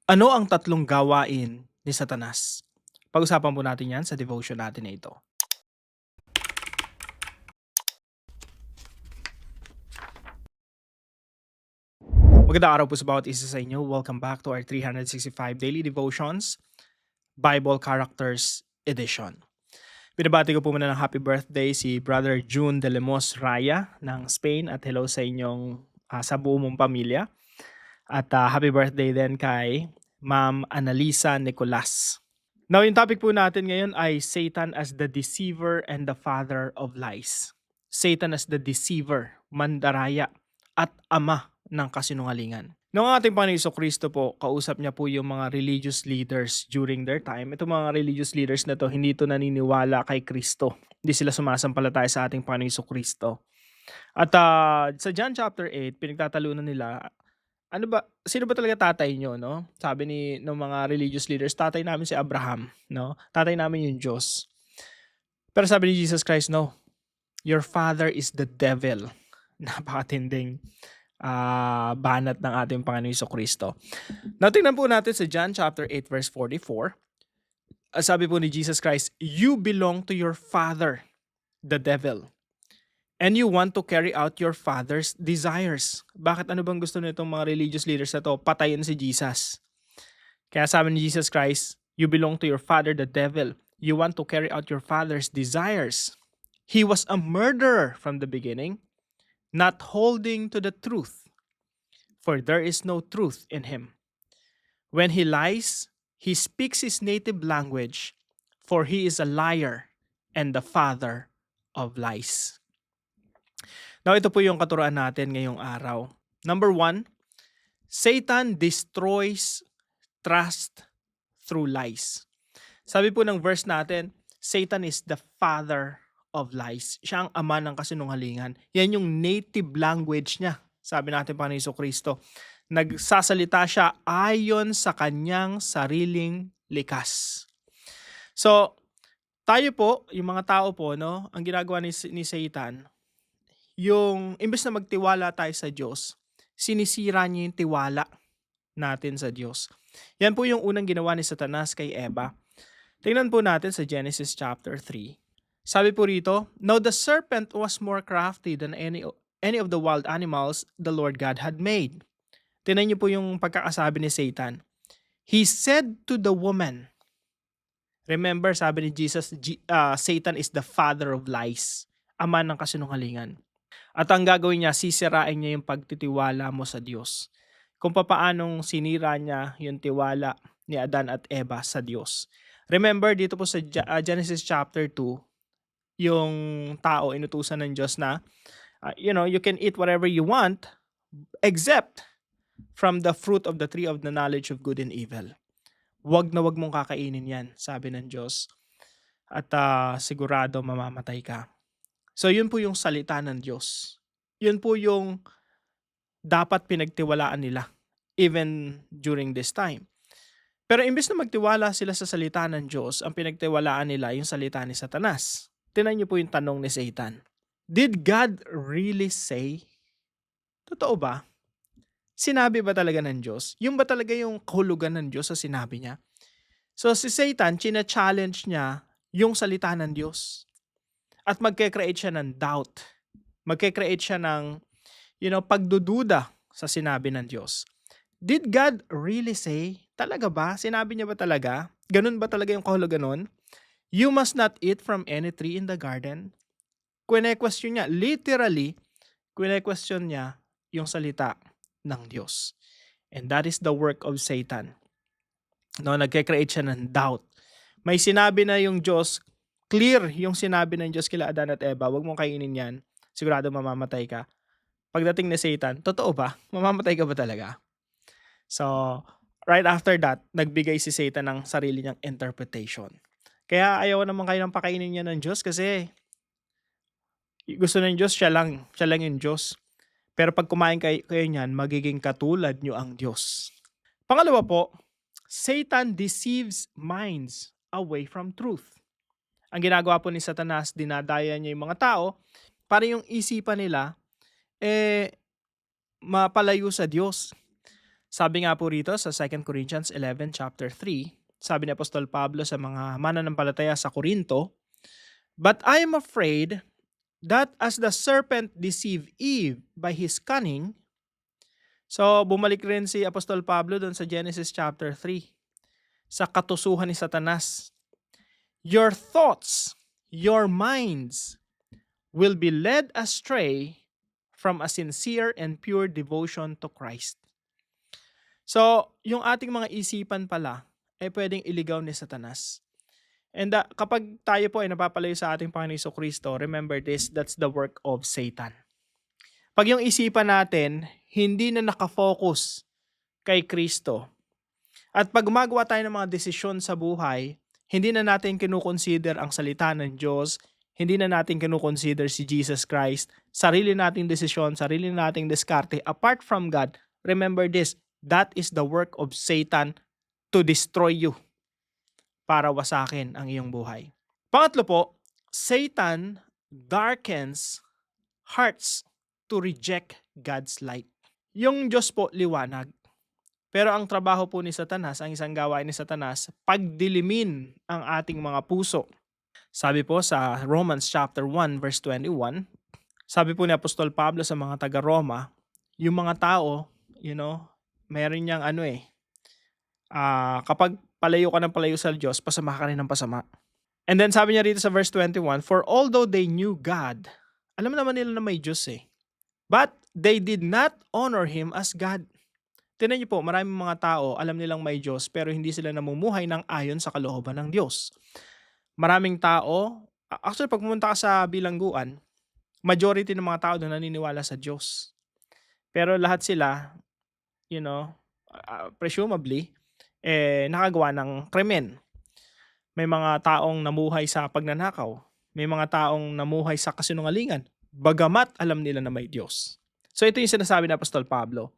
Ano ang tatlong gawain ni Satanas? Pag-usapan po natin 'yan sa devotion natin na ito. Magandang araw po sa bawat isa sa inyo. Welcome back to our 365 Daily Devotions, Bible Characters Edition. Binabati ko po muna ng happy birthday si Brother June de Lemos Raya ng Spain at hello sa inyong sa buong mong pamilya. At happy birthday din kay Ma'am Annalisa Nicolas. Now, yung topic po natin ngayon ay Satan as the deceiver and the father of lies. Satan as the deceiver, mandaraya, at ama ng kasinungalingan. Noong ating Panginoon Kristo po, kausap niya po yung mga religious leaders during their time. Itong mga religious leaders na to, hindi to naniniwala kay Kristo. Hindi sila sumasampalataya sa ating Panginoon Kristo. At sa John chapter 8, pinagtatalunan nila, sino ba talaga tatay nyo, no? Sabi ng mga religious leaders, tatay namin si Abraham, no? Tatay namin yung Diyos. Pero sabi ni Jesus Christ, no, your father is the devil. Napakatinding banat ng ating Panginoon Kristo. Now, tingnan po natin sa John chapter 8 verse 44. Sabi po ni Jesus Christ, you belong to your father, the devil. And you want to carry out your father's desires. Bakit ano bang gusto nitong mga religious leaders na to? Patayin si Jesus. Kaya sabi ni Jesus Christ, you belong to your father, the devil. You want to carry out your father's desires. He was a murderer from the beginning, not holding to the truth, for there is no truth in him. When he lies, he speaks his native language, for he is a liar and the father of lies. Now, ito po yung katuruan natin ngayong araw. Number 1, Satan destroys trust through lies. Sabi po ng verse natin, Satan is the father of lies. Siya ang ama ng kasinungalingan. Yan yung native language niya. Sabi natin pa ni Kristo, nagsasalita siya ayon sa kanyang sariling likas. So, tayo po, yung mga tao po, no, ang ginagawa ni Satan, yung imbes na magtiwala tayo sa Diyos, sinisira niya yung tiwala natin sa Diyos. Yan po yung unang ginawa ni Satanas kay Eva. Tingnan po natin sa Genesis chapter 3. Sabi po rito, now the serpent was more crafty than any of the wild animals the Lord God had made. Tingnan niyo po yung pagkakasabi ni Satan. He said to the woman, remember sabi ni Jesus, Satan is the father of lies, ama ng kasinungalingan. At ang gagawin niya, sisirain niya yung pagtitiwala mo sa Diyos. Kung paanong sinira niya yung tiwala ni Adan at Eva sa Diyos. Remember dito po sa Genesis chapter 2, yung tao inutusan ng Diyos na, you can eat whatever you want except from the fruit of the tree of the knowledge of good and evil. Wag na wag mong kakainin yan, sabi ng Diyos. At sigurado mamamatay ka. So yun po yung salita ng Diyos. Yun po yung dapat pinagtiwalaan nila even during this time. Pero imbes na magtiwala sila sa salita ng Diyos, ang pinagtiwalaan nila yung salita ni Satanas. Tingnan niyo po yung tanong ni Satan. Did God really say? Totoo ba? Sinabi ba talaga ng Diyos? Yung ba talaga yung kahulugan ng Diyos sa sinabi niya? So si Satan, china-challenge niya yung salita ng Diyos. At magke-create siya ng doubt. Magke-create siya ng pagdududa sa sinabi ng Diyos. Did God really say? Talaga ba? Sinabi niya ba talaga? Ganun ba talaga yung kahulugan nun? You must not eat from any tree in the garden. Kwene-question niya, literally, kwene-question niya yung salita ng Diyos. And that is the work of Satan. No, nagke-create siya ng doubt. May sinabi na yung Diyos, clear yung sinabi ng Diyos kila Adan at Eva, wag mong kainin yan, sigurado mamamatay ka. Pagdating ni Satan, totoo ba? Mamamatay ka ba talaga? So, right after that, nagbigay si Satan ng sarili niyang interpretation. Kaya ayaw naman kayo ng pakainin niya ng Diyos kasi gusto ng Diyos, siya lang yung Diyos. Pero pag kumain kayo niyan, magiging katulad niyo ang Diyos. Pangalawa po, Satan deceives minds away from truth. Ang ginagawa po ni Satanas, dinadaya niya yung mga tao para yung isipan nila mapalayo sa Diyos. Sabi nga po rito sa 2 Corinthians 11 chapter 3, sabi ni Apostol Pablo sa mga mananampalataya sa Korinto, "But I am afraid that as the serpent deceived Eve by his cunning," so bumalik rin si Apostol Pablo doon sa Genesis chapter 3, sa katusuhan ni Satanas. "Your thoughts, your minds will be led astray from a sincere and pure devotion to Christ." So, yung ating mga isipan pala ay pwedeng iligaw ni Satanas. And kapag tayo po ay napapalayo sa ating Panginoon Jesucristo, remember this, that's the work of Satan. Pag yung isipan natin hindi na nakafocus kay Kristo, at pag gumagawa tayo ng mga desisyon sa buhay, hindi na natin kinukonsider ang salita ng Diyos, hindi na natin kinukonsider si Jesus Christ, sarili nating desisyon, sarili nating diskarte, apart from God, remember this, that is the work of Satan to destroy you, para wasakin ang iyong buhay. Pangatlo po, Satan darkens hearts to reject God's light. Yung Diyos po liwanag, pero ang trabaho po ni Satanas, ang isang gawain ni Satanas, pagdilimin ang ating mga puso. Sabi po sa Romans chapter 1 verse 21, sabi po ni Apostol Pablo sa mga taga-Roma, yung mga tao, meron niyang kapag palayo ka ng palayo sa Diyos, pasama ka rin ng pasama. And then sabi niya rito sa verse 21, "For although they knew God," alam naman nila na may Diyos "but they did not honor Him as God." Tingnan niyo po, maraming mga tao, alam nilang may Diyos, pero hindi sila namumuhay ng ayon sa kalooban ng Diyos. Maraming tao, actually pag pumunta ka sa bilangguan, majority ng mga tao doon naniniwala sa Diyos. Pero lahat sila, presumably, nakagawa ng krimen. May mga taong namuhay sa pagnanakaw. May mga taong namuhay sa kasinungalingan. Bagamat alam nila na may Diyos. So ito yung sinasabi ni Apostol Pablo.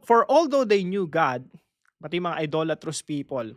For although they knew God, pati mga idolatrous people,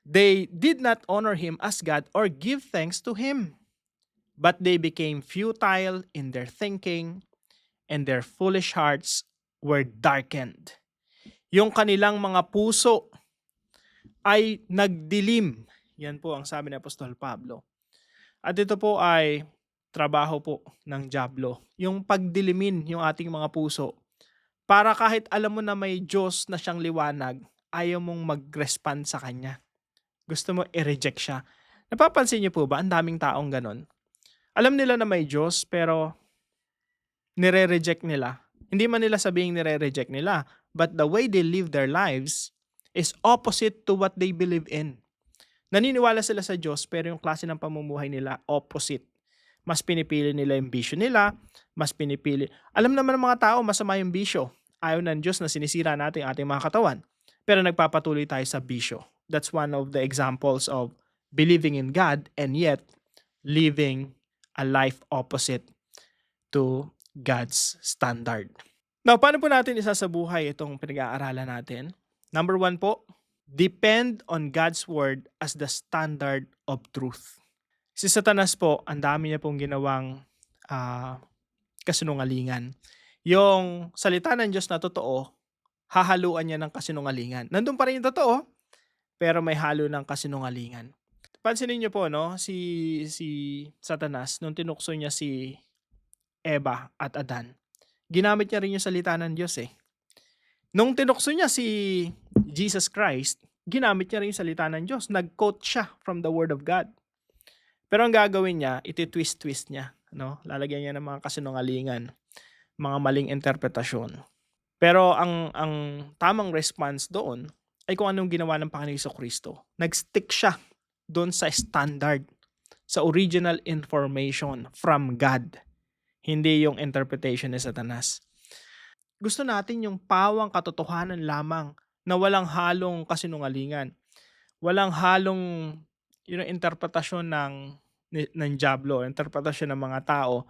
they did not honor Him as God or give thanks to Him. But they became futile in their thinking, and their foolish hearts were darkened. Yung kanilang mga puso ay nagdilim. Yan po ang sabi ni Apostol Pablo. At ito po ay trabaho po ng dyablo. Yung pagdilimin yung ating mga puso. Para kahit alam mo na may Diyos na siyang liwanag, ayaw mong mag-respond sa Kanya. Gusto mo i-reject siya. Napapansin niyo po ba, ang daming taong ganon? Alam nila na may Diyos, pero nire-reject nila. Hindi man nila sabihing nire-reject nila, but the way they live their lives is opposite to what they believe in. Naniniwala sila sa Diyos, pero yung klase ng pamumuhay nila, opposite. Mas pinipili nila yung bisyo nila, mas pinipili. Alam naman ng mga tao, masama yung bisyo. Ayaw ng Diyos na sinisira natin ating mga katawan. Pero nagpapatuloy tayo sa bisyo. That's one of the examples of believing in God and yet living a life opposite to God's standard. Now, paano po natin isasabuhay itong pinag-aaralan natin? Number 1 po, depend on God's word as the standard of truth. Si Satanas po, ang dami niya pong ginawang kasinungalingan. Yung salita ng Diyos na totoo, hahaluan niya ng kasinungalingan. Nandun pa rin yung totoo, pero may halo ng kasinungalingan. Pansinin niyo po, si Satanas, nung tinukso niya si Eva at Adan, ginamit niya rin yung salita ng Diyos Nung tinukso niya si Jesus Christ, ginamit niya rin yung salita ng Diyos. Nag-quote siya from the Word of God. Pero ang gagawin niya, iti-twist-twist niya. Lalagyan niya ng mga kasinungalingan, mga maling interpretasyon. Pero ang tamang response doon ay kung anong ginawa ng Panginoon Jesucristo. Nag-stick siya doon sa standard, sa original information from God. Hindi yung interpretation ni Satanas. Gusto natin yung pawang katotohanan lamang na walang halong kasinungalingan. Walang halong interpretasyon ng dyablo, interpretasyon ng mga tao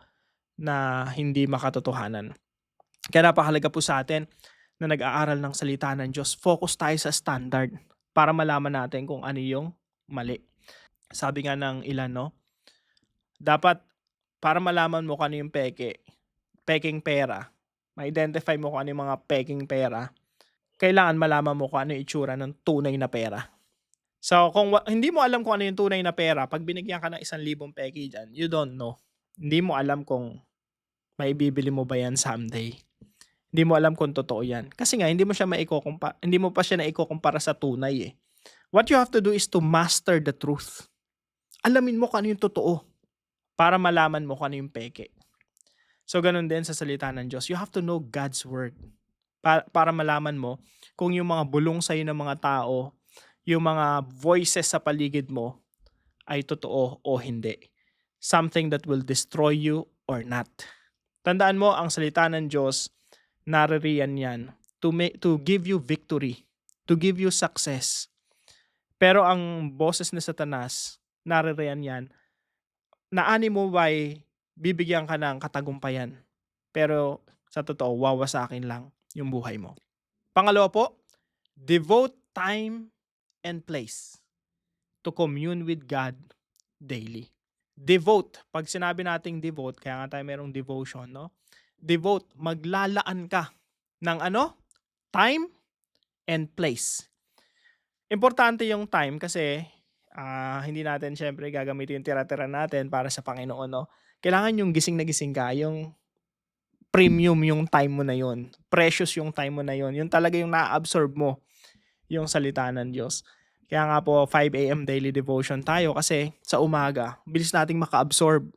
na hindi makatotohanan. Kaya napakahalaga po sa atin na nag-aaral ng salita ng Diyos. Focus tayo sa standard para malaman natin kung ano yung mali. Sabi nga ng ilan, dapat para malaman mo kung ano yung peking pera, ma-identify mo kung ano yung mga peking pera, kailangan malaman mo kung ano yung itsura ng tunay na pera. So, kung hindi mo alam kung ano yung tunay na pera, pag binigyan ka ng 1,000 peke dyan, you don't know. Hindi mo alam kung maibibili mo ba yan someday. Hindi mo alam kung totoo yan. Kasi nga, hindi mo hindi mo pa siya naikukumpara sa tunay eh. What you have to do is to master the truth. Alamin mo kung ano yung totoo para malaman mo kung ano yung peke. So, ganun din sa salita ng Diyos. You have to know God's word para malaman mo kung yung mga bulong sa'yo ng mga tao, yung mga voices sa paligid mo ay totoo o hindi. Something that will destroy you or not. Tandaan mo, ang salita ng Diyos, naririyan yan to give you victory, to give you success. Pero ang boses ni Satanas, naririyan yan, na ani mo ba'y bibigyan ka ng katagumpayan. Pero sa totoo, wawasakin lang yung buhay mo. Pangalawa po, devote time and place to commune with God daily. Devote. Pag sinabi nating devote, kaya nga tayo merong devotion, no? Devote, maglalaan ka ng time and place. Importante yung time kasi hindi natin syempre gagamitin yung tira-tira natin para sa Panginoon, no? Kailangan yung gising na gising ka, yung premium yung time mo na yun. Precious yung time mo na yun. Yung talaga yung na-absorb mo yung salita ng Diyos. Kaya nga po 5 a.m. daily devotion tayo kasi sa umaga, bilis nating maka-absorb.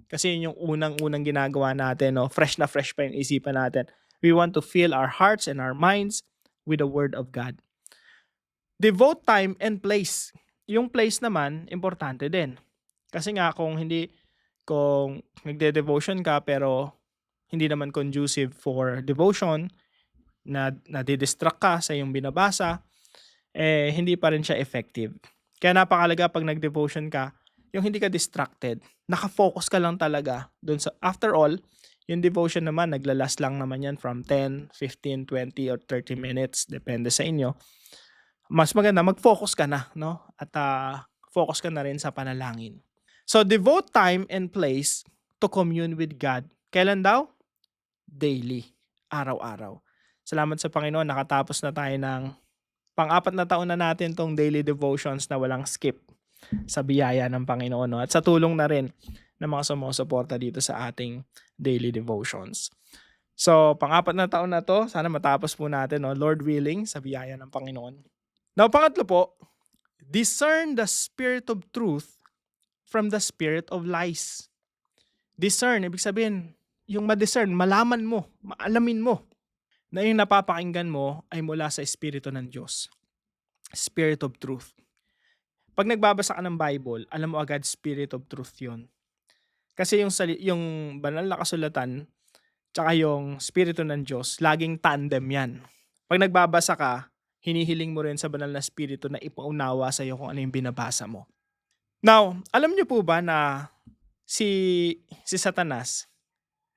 Kasi yun yung unang-unang ginagawa natin, no? Fresh na fresh pa yung isipan natin. We want to fill our hearts and our minds with the Word of God. Devote time and place. Yung place naman, importante din. Kasi nga kung nagde-devotion ka pero hindi naman conducive for devotion, na nadidistract ka sa iyong binabasa, hindi pa rin siya effective. Kaya napakalaga pag nag-devotion ka, yung hindi ka distracted. Nakafocus ka lang talaga. After all, yung devotion naman, naglalast lang naman yan from 10, 15, 20, or 30 minutes. Depende sa inyo. Mas maganda, mag-focus ka na, no? At focus ka na rin sa panalangin. So, devote time and place to commune with God. Kailan daw? Daily. Araw-araw. Salamat sa Panginoon, nakatapos na tayo ng pang-4 na taon na natin tong daily devotions na walang skip sa biyaya ng Panginoon, no? At sa tulong na rin ng mga sumusuporta dito sa ating daily devotions. So, pang-4 na taon na to, sana matapos po natin, no? Lord willing, sa biyaya ng Panginoon. Now, pangatlo po, discern the spirit of truth from the spirit of lies. Discern, ibig sabihin, yung ma-discern, malaman mo, maalamin mo na yung napapakinggan mo ay mula sa Espiritu ng Diyos. Spirit of truth. Pag nagbabasa ka ng Bible, alam mo agad Spirit of truth yun. Kasi yung banal na kasulatan tsaka yung Espiritu ng Diyos, laging tandem yan. Pag nagbabasa ka, hinihiling mo rin sa banal na Espiritu na ipaunawa sa iyo kung ano yung binabasa mo. Now, alam niyo po ba na si Satanas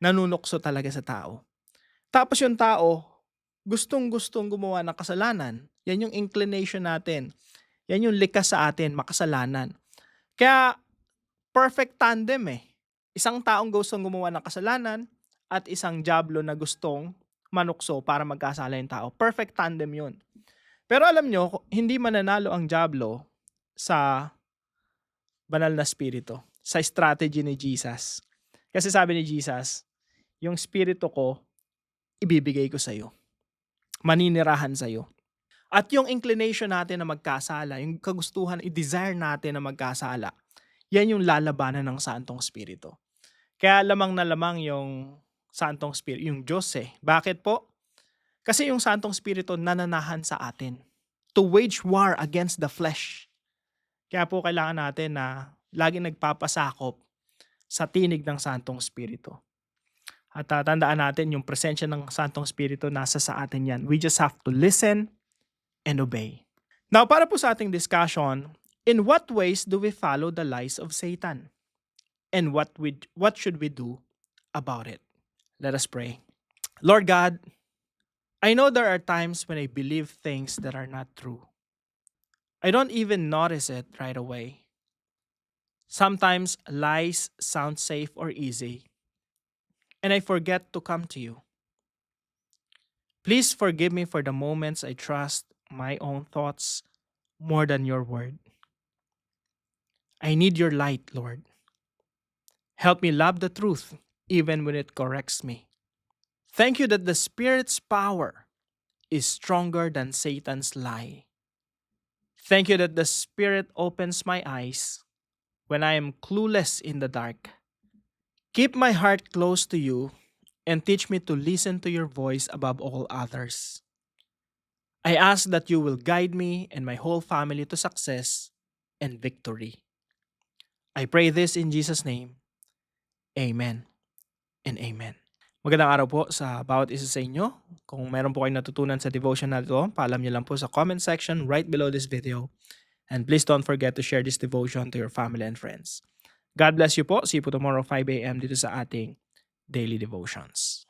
nanunukso talaga sa tao? Tapos yung tao, gustong-gustong gumawa ng kasalanan. Yan yung inclination natin. Yan yung likas sa atin, makasalanan. Kaya, perfect tandem eh. Isang taong gustong gumawa ng kasalanan at isang diablo na gustong manukso para magkasala yung tao. Perfect tandem yun. Pero alam nyo, hindi mananalo ang diablo sa banal na spirito, sa strategy ni Jesus. Kasi sabi ni Jesus, yung spirito ko, ibibigay ko sa'yo. Maninirahan sa'yo. At yung inclination natin na magkasala, yung kagustuhan, i-desire natin na magkasala, yan yung lalabanan ng Santong Espiritu. Kaya lamang na lamang yung Santong Espiritu, yung Diyos eh. Bakit po? Kasi yung Santong Espiritu nananahan sa atin to wage war against the flesh. Kaya po kailangan natin na laging nagpapasakop sa tinig ng Santong Espiritu. At tandaan natin yung presensya ng Santong Espiritu nasa sa atin yan. We just have to listen and obey. Now, para po sa ating discussion, in what ways do we follow the lies of Satan? And what should we do about it? Let us pray. Lord God, I know there are times when I believe things that are not true. I don't even notice it right away. Sometimes lies sound safe or easy, and I forget to come to you. Please forgive me for the moments I trust my own thoughts more than your word. I need your light, Lord. Help me love the truth even when it corrects me. Thank you that the Spirit's power is stronger than Satan's lie. Thank you that the Spirit opens my eyes when I am clueless in the dark. Keep my heart close to you and teach me to listen to your voice above all others. I ask that you will guide me and my whole family to success and victory. I pray this in Jesus' name. Amen and amen. Magandang araw po sa bawat isa sa inyo. Kung meron po kayong natutunan sa devotion na ito, paalam niyo lang po sa comment section right below this video. And please don't forget to share this devotion to your family and friends. God bless you po. See you po tomorrow 5 a.m. dito sa ating Daily Devotions.